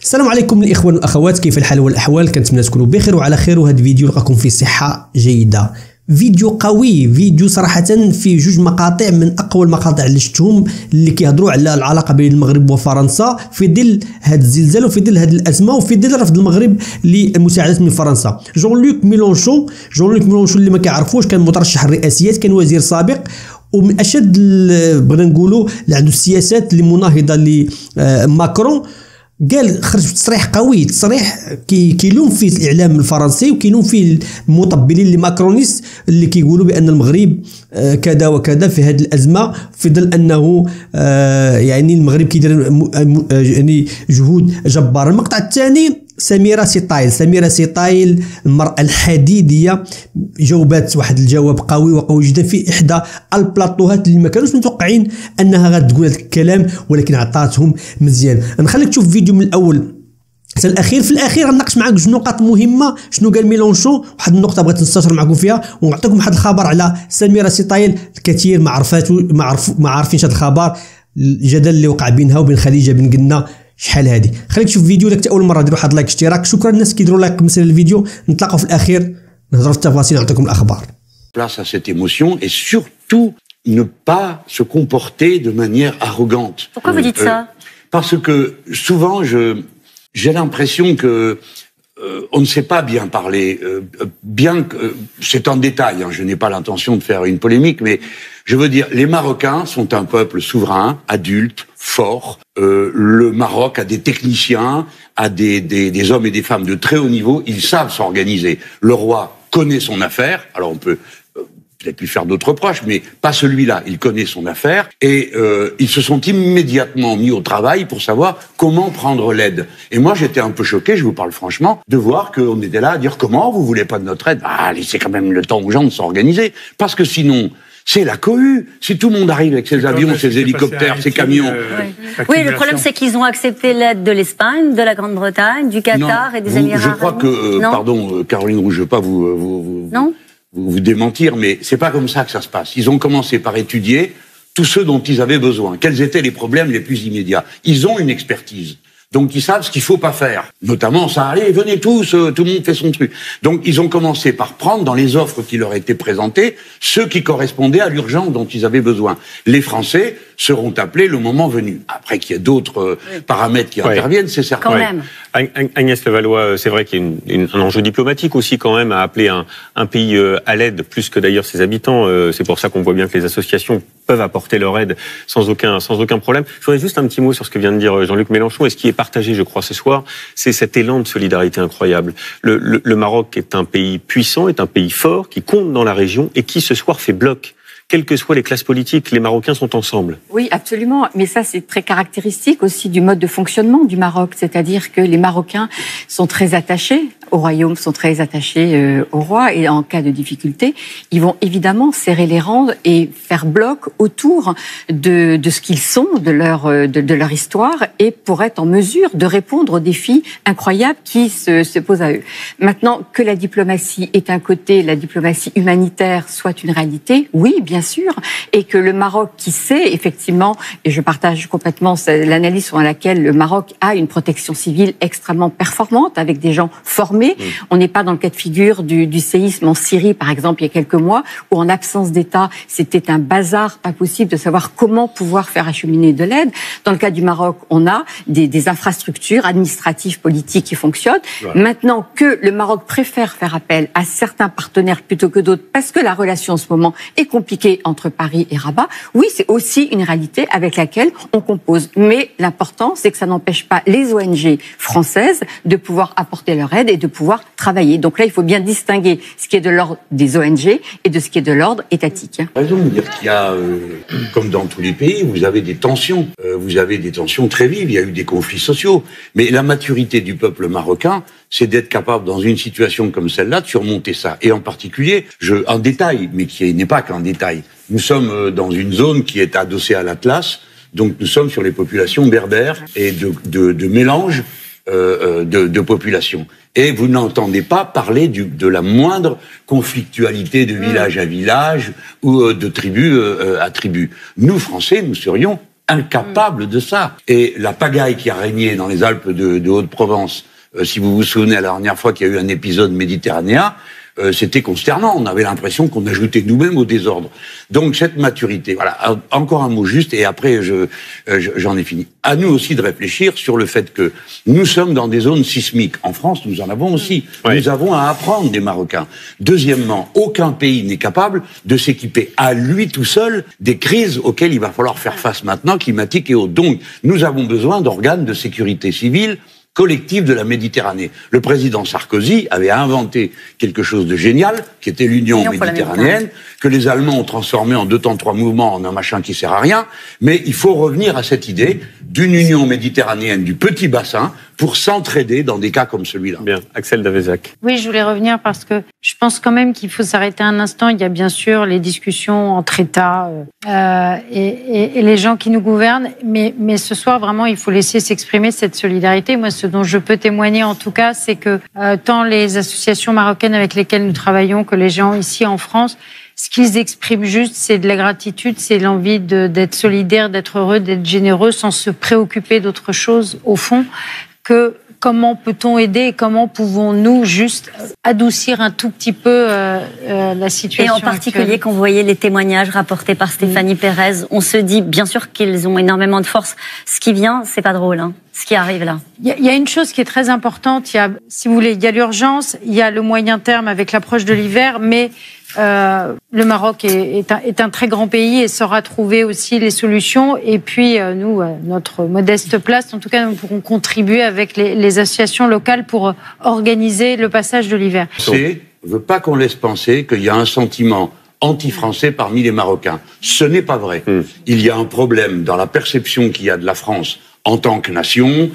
السلام عليكم الاخوان والاخوات، كيف الحال والاحوال؟ كنتمنى تكونوا بخير وعلى خير. وهذا الفيديو لقاكم فيه صحه جيده. فيديو قوي، فيديو صراحه فيه جوج مقاطع من اقوى المقاطع اللي شفتهم، اللي كيهضروا على العلاقه بين المغرب وفرنسا في ظل هذا الزلزال وفي ظل هذه الازمه وفي ظل رفض المغرب للمساعدات من فرنسا. جون لوك ميلونشون اللي ما كيعرفوش كان مترشح الرئاسيات، كان وزير سابق، ومن اشد بغينا نقولوا اللي عنده السياسات اللي مناهضه لماكرون. قال خرج بتصريح قوي، تصريح كيلوم فيه الاعلام الفرنسي وكيلوم فيه المطبلين الماكرونيست اللي كيقولوا بان المغرب كذا وكذا في هذه الازمه، في ظل انه يعني المغرب كيدير يعني جهود جباره. المقطع الثاني سميرة سيطايل المرأة الحديدية جاوبات واحد الجواب قوي جدا في إحدى البلاطوهات اللي ما كانوش متوقعين أنها غتقول هذا الكلام، ولكن عطاتهم مزيان. نخليك تشوف فيديو من الأول حتى الأخير. في الأخير غنناقش معاك جوج نقاط مهمة، شنو قال ميلونشون، واحد النقطة بغيت نستشر معكم فيها، ونعطيكم واحد الخبر على سميرة سيطايل. الكثير ما عارفينش هذا الخبر، الجدل اللي وقع بينها وبين خديجة بن قنا شحال هادي. خليك تشوف فيديو، لك اول مره دير واحد لايك اشتراك. شكرا للناس كيديروا لايك مثلا الفيديو. نتلاقاو في الاخير نهضروا في التفاصيل ونعطيكم الاخبار. Place à cette émotion et surtout ne pas se comporter de manière arrogante. Pourquoi vous dites ça? Parce que souvent j'ai l'impression que on ne sait pas bien parler, bien que c'est en détail, hein, je n'ai pas l'intention de faire une polémique, mais je veux dire, les Marocains sont un peuple souverain, adulte, fort. Le Maroc a des techniciens, a des hommes et des femmes de très haut niveau, ils savent s'organiser. Le roi connaît son affaire, alors on peut peut-être lui faire d'autres reproches, mais pas celui-là, il connaît son affaire, et ils se sont immédiatement mis au travail pour savoir comment prendre l'aide. Et moi, j'étais un peu choqué, je vous parle franchement, de voir qu'on était là à dire comment vous voulez pas de notre aide. Bah, laissez quand même le temps aux gens de s'organiser, parce que sinon, c'est la cohue. Si tout le monde arrive avec ses avions, ses hélicoptères, ses camions... Oui, le problème, c'est qu'ils ont accepté l'aide de l'Espagne, de la Grande-Bretagne, du Qatar et des Émirats arabes. Je crois que, pardon, Caroline Roux, je veux pas vous démentir, mais c'est pas comme ça que ça se passe. Ils ont commencé par étudier tous ceux dont ils avaient besoin. Quels étaient les problèmes les plus immédiats? Ils ont une expertise. Donc ils savent ce qu'il faut pas faire. Notamment ça, allez, venez tous, tout le monde fait son truc. Donc ils ont commencé par prendre dans les offres qui leur étaient présentées ceux qui correspondaient à l'urgence dont ils avaient besoin. Les Français seront appelés le moment venu. Après qu'il y ait d'autres paramètres qui interviennent, c'est certain. Quand même. Agnès Levallois, c'est vrai qu'il y a un enjeu diplomatique aussi quand même à appeler un pays à l'aide, plus que d'ailleurs ses habitants. C'est pour ça qu'on voit bien que les associations peuvent apporter leur aide sans aucun problème. Je voudrais juste un petit mot sur ce que vient de dire Jean-Luc Mélenchon, et ce qui est partagé, je crois, ce soir, c'est cet élan de solidarité incroyable. Le Maroc est un pays puissant, est un pays fort, qui compte dans la région et qui ce soir fait bloc. Quelles que soient les classes politiques, les Marocains sont ensemble. Oui, absolument. Mais ça, c'est très caractéristique aussi du mode de fonctionnement du Maroc. C'est-à-dire que les Marocains sont très attachés au royaume, sont très attachés au roi. Et en cas de difficulté, ils vont évidemment serrer les rangs et faire bloc autour de ce qu'ils sont, de leur histoire, et pour être en mesure de répondre aux défis incroyables qui se posent à eux. Maintenant, que la diplomatie est un côté, la diplomatie humanitaire soit une réalité, oui, bien sûr, et que le Maroc qui sait effectivement, et je partage complètement l'analyse selon laquelle le Maroc a une protection civile extrêmement performante avec des gens formés. On n'est pas dans le cas de figure du séisme en Syrie, par exemple, il y a quelques mois, où en absence d'État, c'était un bazar pas possible de savoir comment pouvoir faire acheminer de l'aide. Dans le cas du Maroc, on a des infrastructures administratives, politiques qui fonctionnent. Voilà. Maintenant que le Maroc préfère faire appel à certains partenaires plutôt que d'autres, parce que la relation en ce moment est compliquée entre Paris et Rabat, oui, c'est aussi une réalité avec laquelle on compose. Mais l'important, c'est que ça n'empêche pas les ONG françaises de pouvoir apporter leur aide et de pouvoir travailler. Donc là, il faut bien distinguer ce qui est de l'ordre des ONG et de ce qui est de l'ordre étatique. Vous avez raison de dire qu'il y a, comme dans tous les pays, vous avez des tensions. Vous avez des tensions très vives, il y a eu des conflits sociaux. Mais la maturité du peuple marocain, c'est d'être capable, dans une situation comme celle-là, de surmonter ça. Et en particulier, en détail, mais qui n'est pas qu'en détail, nous sommes dans une zone qui est adossée à l'Atlas, donc nous sommes sur les populations berbères et de mélange de populations. Et vous n'entendez pas parler de la moindre conflictualité de village à village ou de tribu à tribu. Nous, Français, nous serions incapables de ça. Et la pagaille qui a régné dans les Alpes de Haute-Provence, si vous vous souvenez, à la dernière fois qu'il y a eu un épisode méditerranéen, c'était consternant. On avait l'impression qu'on ajoutait nous-mêmes au désordre. Donc cette maturité, voilà. Encore un mot juste, et après j'en ai fini. À nous aussi de réfléchir sur le fait que nous sommes dans des zones sismiques. En France, nous en avons aussi. Oui. Nous avons à apprendre des Marocains. Deuxièmement, aucun pays n'est capable de s'équiper à lui tout seul des crises auxquelles il va falloir faire face maintenant, climatiques et autres. Donc, nous avons besoin d'organes de sécurité civile collectif de la Méditerranée. Le président Sarkozy avait inventé quelque chose de génial, qui était l'Union méditerranéenne, que les Allemands ont transformé en 2 temps 3 mouvements en un machin qui sert à rien. Mais il faut revenir à cette idée d'une Union méditerranéenne du petit bassin pour s'entraider dans des cas comme celui-là. Bien, Axel Davezac. Oui, je voulais revenir parce que je pense quand même qu'il faut s'arrêter un instant. Il y a bien sûr les discussions entre États et les gens qui nous gouvernent, mais ce soir, vraiment, il faut laisser s'exprimer cette solidarité. Moi, ce dont je peux témoigner, en tout cas, c'est que tant les associations marocaines avec lesquelles nous travaillons que les gens ici en France, ce qu'ils expriment juste, c'est de la gratitude, c'est l'envie d'être solidaire, d'être heureux, d'être généreux, sans se préoccuper d'autre chose, au fond, que comment peut-on aider et comment pouvons-nous juste adoucir un tout petit peu la situation. Et en particulier, quand vous voyez les témoignages rapportés par Stéphanie Pérez, on se dit bien sûr qu'ils ont énormément de force. Ce qui vient, c'est pas drôle, hein, ce qui arrive là. Il y a une chose qui est très importante. Il y a, si vous voulez, il y a l'urgence, il y a le moyen terme avec l'approche de l'hiver, mais le Maroc est un très grand pays et saura trouver aussi les solutions. Et puis, nous, notre modeste place, en tout cas, nous pourrons contribuer avec les associations locales pour organiser le passage de l'hiver. Je ne veux pas qu'on laisse penser qu'il y a un sentiment anti-français parmi les Marocains. Ce n'est pas vrai. Il y a un problème dans la perception qu'il y a de la France en tant que nation,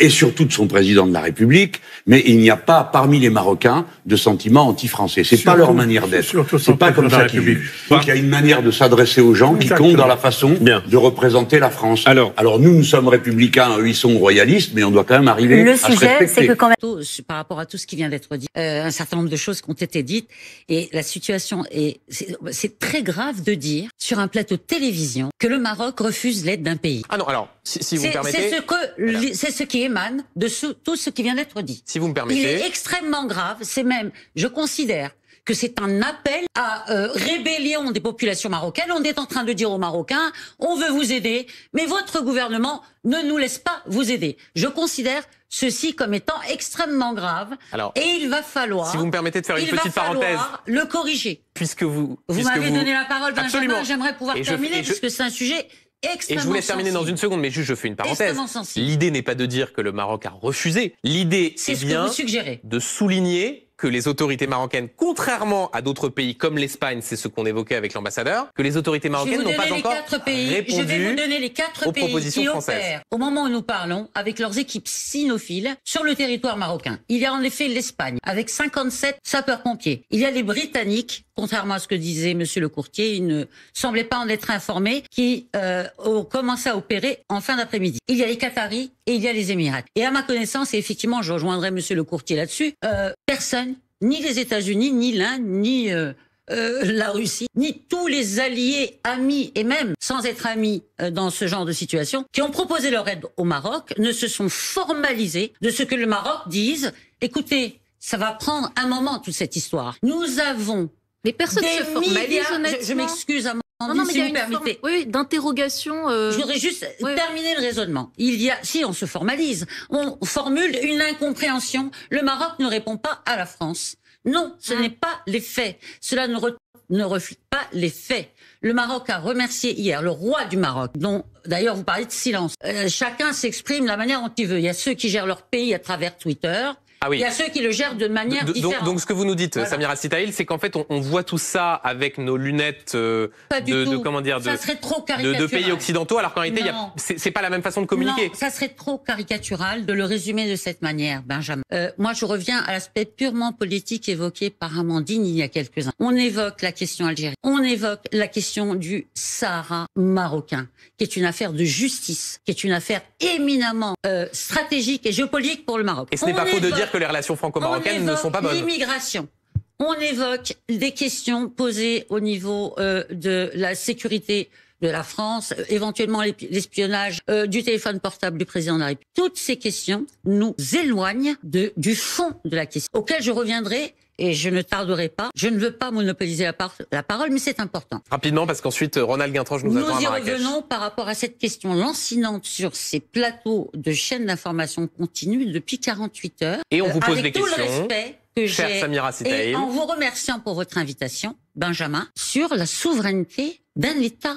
et surtout de son président de la République, mais il n'y a pas parmi les Marocains de sentiments anti-français. C'est pas leur manière d'être. C'est pas comme ça qu'ils vivent. Donc il y a une manière de s'adresser aux gens qui compte dans la façon de représenter la France. Alors nous sommes républicains, eux ils sont royalistes, mais on doit quand même arriver à se respecter. Le sujet, c'est que quand même... Par rapport à tout ce qui vient d'être dit, un certain nombre de choses qui ont été dites, et la situation est... C'est très grave de dire, sur un plateau de télévision, que le Maroc refuse l'aide d'un pays. Ah non, alors, si vous me permettez... C'est ce qui émane de tout ce qui vient d'être dit. Si vous me permettez... Il est extrêmement grave, c'est même, je considère que c'est un appel à rébellion des populations marocaines. On est en train de dire aux Marocains, on veut vous aider, mais votre gouvernement ne nous laisse pas vous aider. Je considère ceci comme étant extrêmement grave. Alors, et il va falloir... Si vous me permettez de faire une petite parenthèse... le corriger. Puisque vous m'avez donné la parole, Benjamin, j'aimerais pouvoir terminer, parce que c'est un sujet... Et je voulais terminer dans une seconde, mais juste je fais une parenthèse. L'idée n'est pas de dire que le Maroc a refusé. L'idée est bien de souligner que les autorités marocaines, contrairement à d'autres pays comme l'Espagne, c'est ce qu'on évoquait avec l'ambassadeur, que les autorités marocaines n'ont pas encore répondu Je vais vous donner les 4 pays qui opèrent au moment où nous parlons avec leurs équipes cynophiles sur le territoire marocain. Il y a en effet l'Espagne avec 57 sapeurs-pompiers. Il y a les Britanniques, contrairement à ce que disait Monsieur le courtier, il ne semblait pas en être informé, qui ont commencé à opérer en fin d'après-midi. Il y a les Qataris et il y a les Émirats. Et à ma connaissance, et effectivement je rejoindrai Monsieur le courtier là-dessus, personne, ni les États-Unis, ni l'Inde, ni la Russie, ni tous les alliés, amis et même sans être amis dans ce genre de situation, qui ont proposé leur aide au Maroc, ne se sont formalisés de ce que le Maroc dise. Écoutez, ça va prendre un moment toute cette histoire. Nous avons mais personne ne se formalise, honnêtement. Je m'excuse à non, mais si vous permettez. Oui, d'interrogation. Je voudrais juste terminer le raisonnement. Si on se formalise, on formule une incompréhension. Le Maroc ne répond pas à la France. Non, ce n'est pas les faits. Cela ne reflète pas les faits. Le Maroc a remercié hier le roi du Maroc, dont d'ailleurs vous parlez de silence. Chacun s'exprime de la manière dont il veut. Il y a ceux qui gèrent leur pays à travers Twitter. Ah oui. Il y a ceux qui le gèrent de manière différente. Donc ce que vous nous dites, voilà. Samira Sitaïl, c'est qu'en fait on voit tout ça avec nos lunettes comment dire, ça serait trop caricatural. de pays occidentaux, alors qu'en réalité c'est pas la même façon de communiquer. Non, ça serait trop caricatural de le résumer de cette manière, Benjamin. Moi je reviens à l'aspect purement politique évoqué par Amandine il y a quelques ans. On évoque la question algérienne, on évoque la question du Sahara marocain, qui est une affaire de justice, qui est une affaire éminemment stratégique et géopolitique pour le Maroc. Et ce n'est pas faux de dire que les relations franco-marocaines ne sont pas bonnes. L'immigration. On évoque des questions posées au niveau de la sécurité de la France, éventuellement l'espionnage du téléphone portable du président de la République. Toutes ces questions nous éloignent du fond de la question, auquel je reviendrai. Et je ne tarderai pas. Je ne veux pas monopoliser la parole, mais c'est important. Rapidement, parce qu'ensuite, Ronald Guintranche nous attend à Marrakech. Nous y revenons par rapport à cette question lancinante sur ces plateaux de chaînes d'information continue depuis 48 heures. Et on vous pose des questions. Avec tout le respect que j'ai. Samira Sitaïl. Et en vous remerciant pour votre invitation, Benjamin, sur la souveraineté d'un État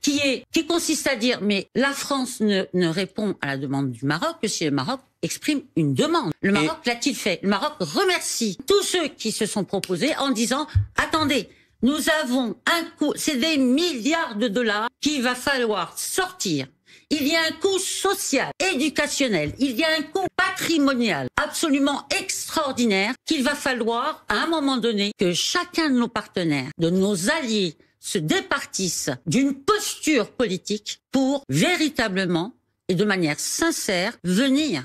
qui consiste à dire mais la France ne répond à la demande du Maroc que si le Maroc exprime une demande. Le Maroc l'a-t-il fait? Le Maroc remercie tous ceux qui se sont proposés en disant attendez, nous avons un coût, c'est des milliards de dollars qu'il va falloir sortir. Il y a un coût social, éducationnel, il y a un coût patrimonial absolument extraordinaire qu'il va falloir, à un moment donné, que chacun de nos partenaires, de nos alliés, se départissent d'une posture politique pour véritablement et de manière sincère venir,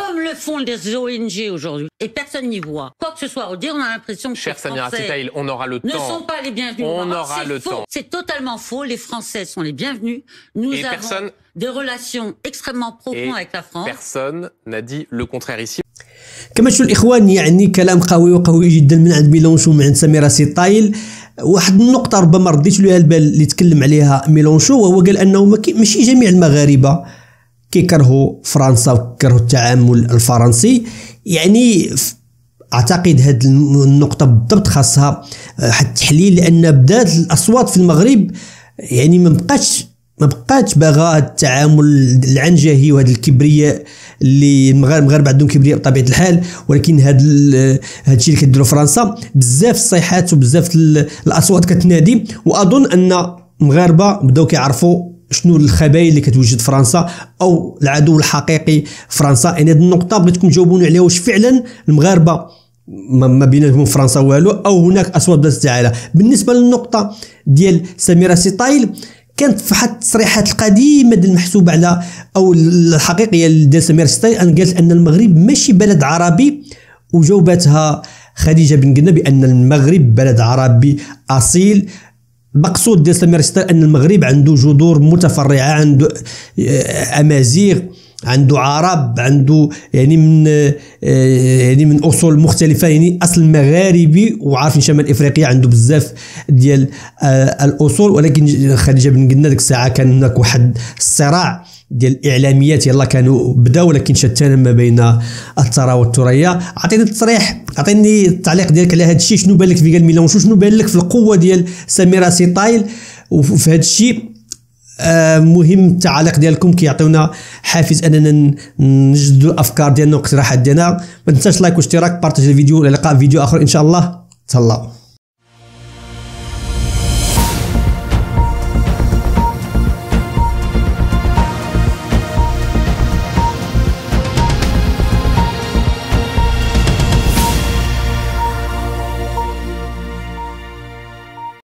comme le font les ONG aujourd'hui, et personne n'y voit quoi que ce soit. On a l'impression que Cher Samira Sitaïl, on aura le temps. Ne sont pas les bienvenus. On aura le temps. C'est totalement faux. Les Français sont les bienvenus. Nous avons des relations extrêmement profondes avec la France. Personne n'a dit le contraire ici. كما تشوفوا الإخوان يعني كلام قوي وقوي جدا من عند ميلونشو ومن عند سميرة سيطايل. واحد النقطة ربما رديت لها البال اللي تكلم عليها ميلونشو وهو قال أنه ماشي جميع المغاربة كيكرهوا فرنسا وكيكرهوا التعامل الفرنسي. يعني أعتقد هذه النقطة بالضبط خاصها واحد التحليل لأن بدات الأصوات في المغرب يعني ما بقاتش باغا التعامل العنجهي وهذا الكبرياء اللي المغاربه عندهم كبرياء بطبيعه الحال. ولكن هذا الشيء اللي كديروا فرنسا بزاف الصيحات وبزاف الاصوات كتنادي. واظن ان المغاربه بداو كيعرفوا شنو الخبايا اللي كتوجد فرنسا او العدو الحقيقي فرنسا. يعني هذه النقطه بغيتكم تجاوبوني عليها، واش فعلا المغاربه ما بينهم فرنسا والو او هناك اصوات بدات تتعالى. بالنسبه للنقطه ديال سميرة سيطايل كانت في حد التصريحات القديمه ديال المحسوبه على او الحقيقيه ديال سميرة سيطايل ان قالت ان المغرب ماشي بلد عربي، وجاوبتها خديجه بن قنة بان المغرب بلد عربي اصيل. المقصود ديال سميرة سيطايل ان المغرب عنده جذور متفرعه، عنده امازيغ، عنده عرب، عنده يعني من اصول مختلفه، يعني اصل مغاربي وعارفين شمال افريقيا عنده بزاف ديال الاصول. ولكن خديجه بن قنة ديك الساعه كان هناك واحد الصراع ديال الاعلاميات يلا كانوا بداو، ولكن شتان ما بين الثرى والثريا. عطيني التصريح، عطيني التعليق ديالك على هذا الشيء. شنو بان لك في قال ميلونشو؟ شنو بان لك في القوه ديال سميرة سيطايل وفي هذا الشيء؟ مهم التعليق ديالكم كيعطيونا حافز اننا نجدوا الافكار ديالنا والاقتراحات ديالنا. ما تنساش لايك واشتراك، بارطاج الفيديو. الى اللقاء في فيديو اخر ان شاء الله. تهلاو.